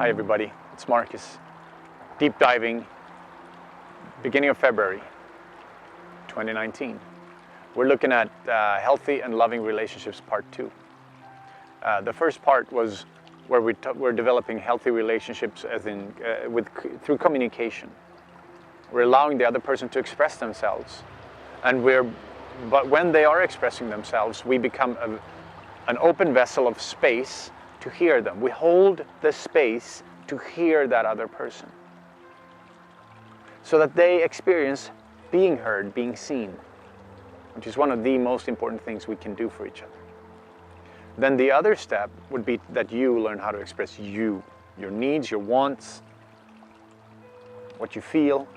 Hi everybody, it's Marcus. Deep diving, beginning of February 2019. We're looking at healthy and loving relationships part 2. The first part was where we're developing healthy relationships as in through communication. We're allowing the other person to express themselves, but when they are expressing themselves, we become an open vessel of space to hear them. We hold the space to hear that other person, so that they experience being heard, being seen, which is one of the most important things we can do for each other. Then the other step would be that you learn how to express your needs, your wants, what you feel,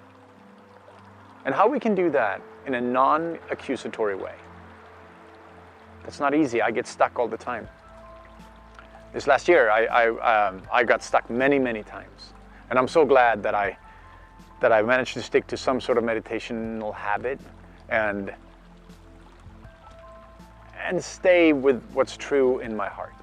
and how we can do that in a non-accusatory way. That's not easy. I get stuck all the time. This last year, I got stuck many times, and I'm so glad that I managed to stick to some sort of meditational habit and stay with what's true in my heart.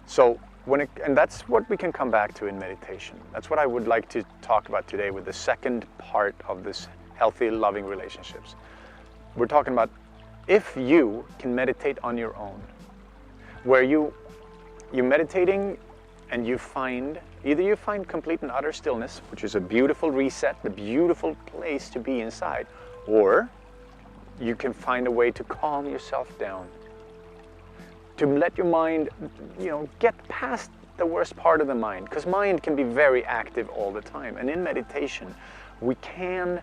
So and that's what we can come back to in meditation. That's what I would like to talk about today with the second part of this healthy, loving relationships. We're talking about if you can meditate on your own, where you're meditating and you find complete and utter stillness, which is a beautiful reset, the beautiful place to be inside, or you can find a way to calm yourself down, to let your mind, get past the worst part of the mind, because mind can be very active all the time. And in meditation, we can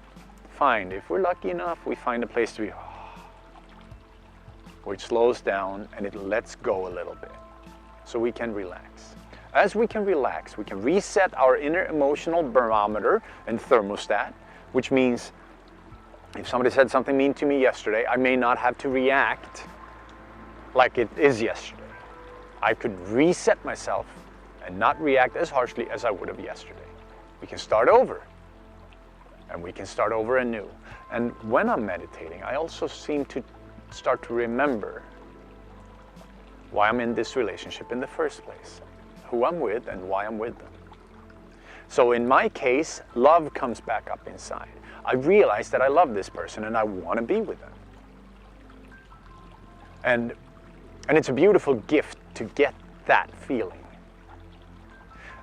find, if we're lucky enough, we find a place to be, where it slows down and it lets go a little bit, so we can relax. As we can relax, we can reset our inner emotional barometer and thermostat, which means if somebody said something mean to me yesterday, I may not have to react like it is yesterday. I could reset myself and not react as harshly as I would have yesterday. We can start over, and we can start over anew. And when I'm meditating, I also seem to start to remember why I'm in this relationship in the first place, who I'm with and why I'm with them. So in my case, love comes back up inside. I realize that I love this person and I want to be with them. And it's a beautiful gift to get that feeling.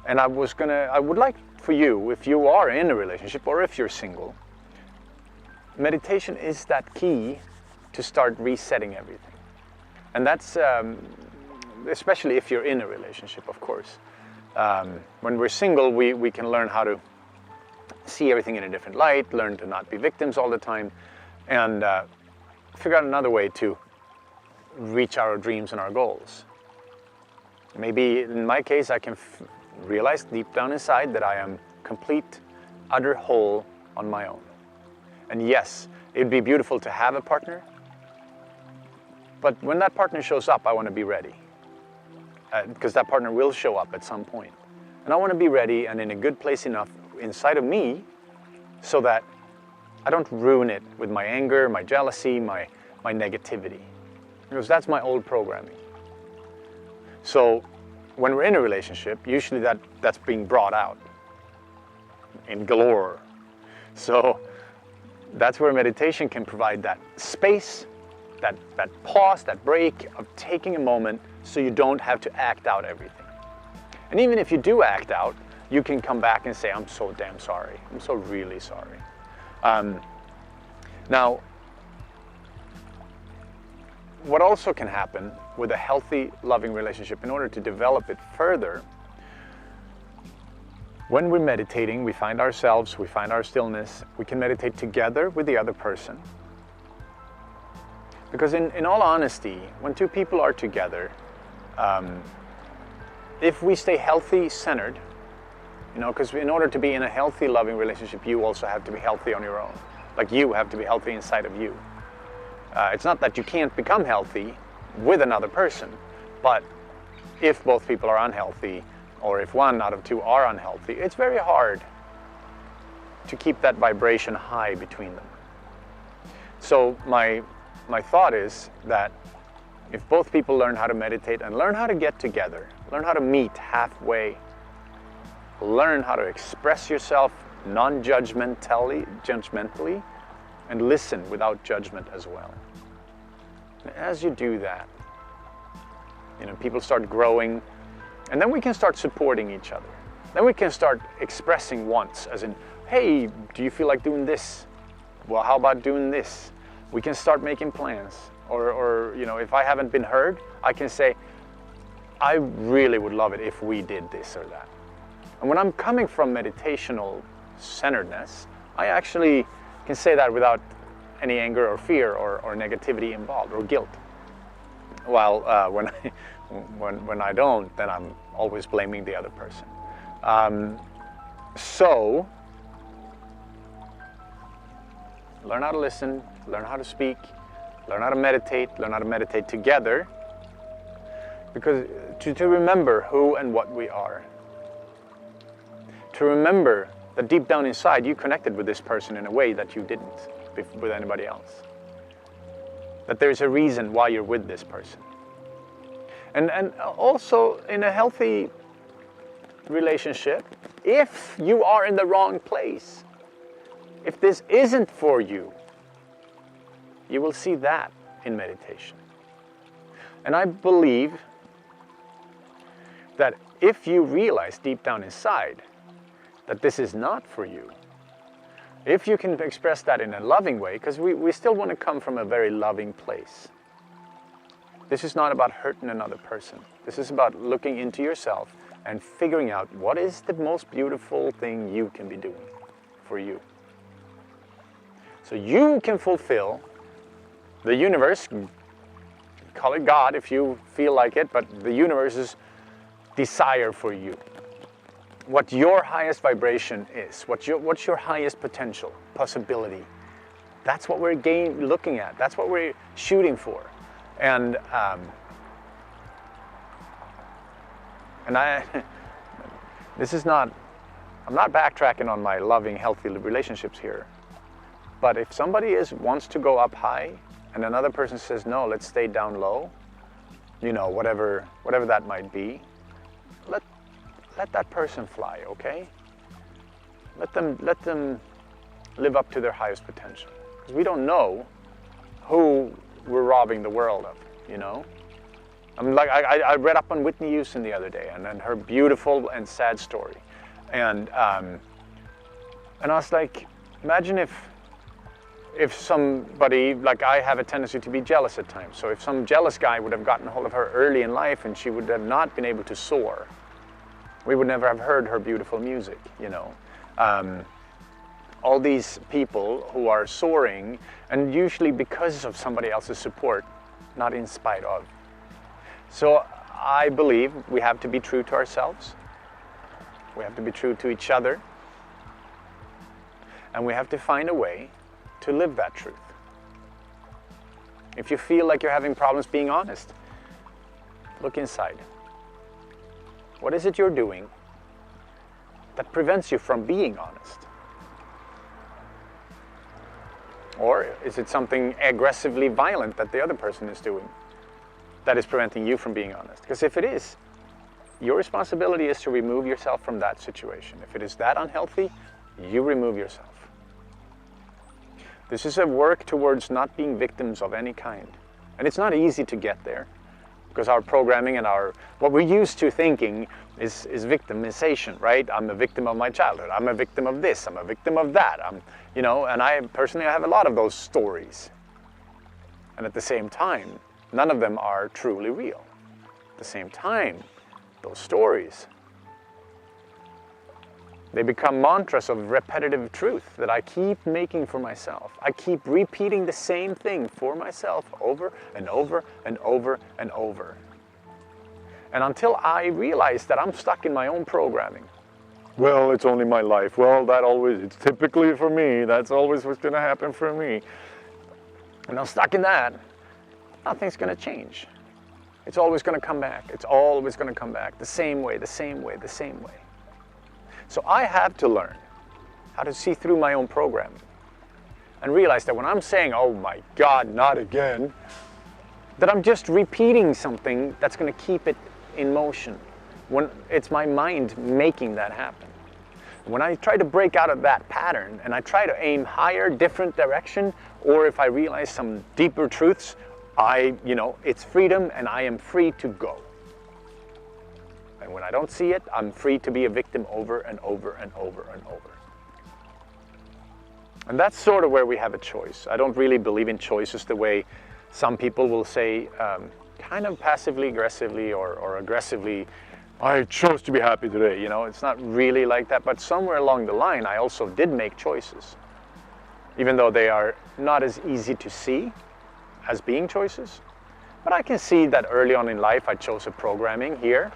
And I would like for you, if you are in a relationship or if you're single, meditation is that key to start resetting everything. And that's especially if you're in a relationship, of course. When we're single, we can learn how to see everything in a different light, learn to not be victims all the time, and figure out another way to reach our dreams and our goals. Maybe in my case, I can realize deep down inside that I am complete, utter whole on my own. And yes, it'd be beautiful to have a partner, but when that partner shows up, I want to be ready. Because that partner will show up at some point. And I want to be ready and in a good place enough inside of me so that I don't ruin it with my anger, my jealousy, my negativity. Because that's my old programming. So when we're in a relationship, usually that's being brought out in galore. So that's where meditation can provide that space, that pause, that break of taking a moment so you don't have to act out everything. And even if you do act out, you can come back and say, I'm so damn sorry. I'm so really sorry. Now, what also can happen with a healthy, loving relationship, in order to develop it further, when we're meditating, we find ourselves, we find our stillness, we can meditate together with the other person. Because in all honesty, when two people are together, if we stay healthy-centered, because in order to be in a healthy, loving relationship, you also have to be healthy on your own. Like you have to be healthy inside of you. It's not that you can't become healthy with another person, but if both people are unhealthy, or if one out of two are unhealthy, it's very hard to keep that vibration high between them. So my thought is that if both people learn how to meditate and learn how to get together, learn how to meet halfway, Learn how to express yourself non-judgmentally, and listen without judgment as well. And as you do that, people start growing, and then we can start supporting each other. Then we can start expressing wants, as in, hey, do you feel like doing this? Well, how about doing this? We can start making plans. Or if I haven't been heard, I can say, I really would love it if we did this or that. And when I'm coming from meditational centeredness, I actually can say that without any anger or fear or negativity involved or guilt. While when I don't, then I'm always blaming the other person. So learn how to listen, learn how to speak, learn how to meditate together, because to remember who and what we are. To remember that deep down inside you connected with this person in a way that you didn't with anybody else. That there's a reason why you're with this person. And also in a healthy relationship, if you are in the wrong place, if this isn't for you, you will see that in meditation. And I believe that if you realize deep down inside that this is not for you, if you can express that in a loving way, because we still want to come from a very loving place. This is not about hurting another person. This is about looking into yourself and figuring out what is the most beautiful thing you can be doing for you. So you can fulfill the universe, call it God if you feel like it, but the universe's desire for you. What your highest vibration is, what's your highest potential, possibility. That's what we're looking at. That's what we're shooting for. And this is not, I'm not backtracking on my loving, healthy relationships here. But if somebody wants to go up high and another person says, no, let's stay down low, whatever that might be, let that person fly, okay? Let them live up to their highest potential. Because we don't know who we're robbing the world of, I read up on Whitney Houston the other day and her beautiful and sad story. And I was like, imagine if somebody, like I have a tendency to be jealous at times. So if some jealous guy would have gotten a hold of her early in life and she would have not been able to soar, we would never have heard her beautiful music, All these people who are soaring, and usually because of somebody else's support, not in spite of. So I believe we have to be true to ourselves. We have to be true to each other. And we have to find a way to live that truth. If you feel like you're having problems being honest, look inside. What is it you're doing that prevents you from being honest? Or is it something aggressively violent that the other person is doing that is preventing you from being honest? Because if it is, your responsibility is to remove yourself from that situation. If it is that unhealthy, you remove yourself. This is a work towards not being victims of any kind. And it's not easy to get there. Because our programming and what we're used to thinking is victimization, right? I'm a victim of my childhood. I'm a victim of this. I'm a victim of that. And I personally have a lot of those stories. And at the same time, none of them are truly real. At the same time, those stories, they become mantras of repetitive truth that I keep making for myself. I keep repeating the same thing for myself over and over and over and over. And until I realize that I'm stuck in my own programming. Well, it's only my life. Well, it's typically for me. That's always what's going to happen for me. And I'm stuck in that. Nothing's going to change. It's always going to come back. It's always going to come back the same way, the same way, the same way. So I have to learn how to see through my own programming and realize that when I'm saying, oh my God, not again, that I'm just repeating something that's going to keep it in motion. when it's my mind making that happen. When I try to break out of that pattern and I try to aim higher, different direction, or if I realize some deeper truths, it's freedom and I am free to go. And when I don't see it, I'm free to be a victim over and over and over and over. And that's sort of where we have a choice. I don't really believe in choices the way some people will say, kind of passively aggressively or aggressively, I chose to be happy today. It's not really like that. But somewhere along the line, I also did make choices, even though they are not as easy to see as being choices. But I can see that early on in life, I chose a programming here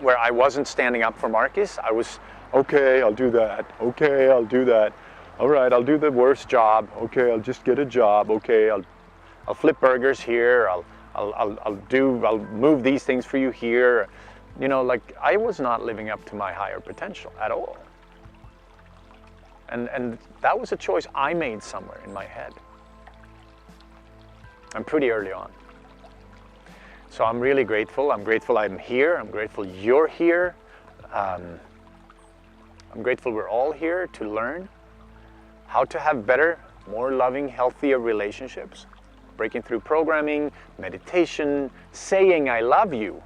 where I wasn't standing up for Marcus. I was, okay, I'll do that. Okay, I'll do that. All right, I'll do the worst job. Okay, I'll just get a job. Okay, I'll flip burgers here. I'll move these things for you here. I was not living up to my higher potential at all. And that was a choice I made somewhere in my head. I'm pretty early on. So I'm really grateful. I'm grateful I'm here. I'm grateful you're here. I'm grateful we're all here to learn how to have better, more loving, healthier relationships. Breaking through programming, meditation, saying I love you.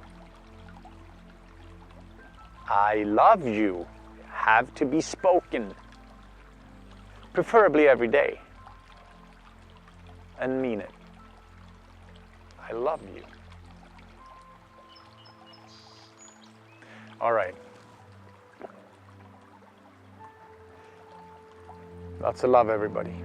I love you have to be spoken, preferably every day, and mean it. I love you. All right. Lots of love, everybody.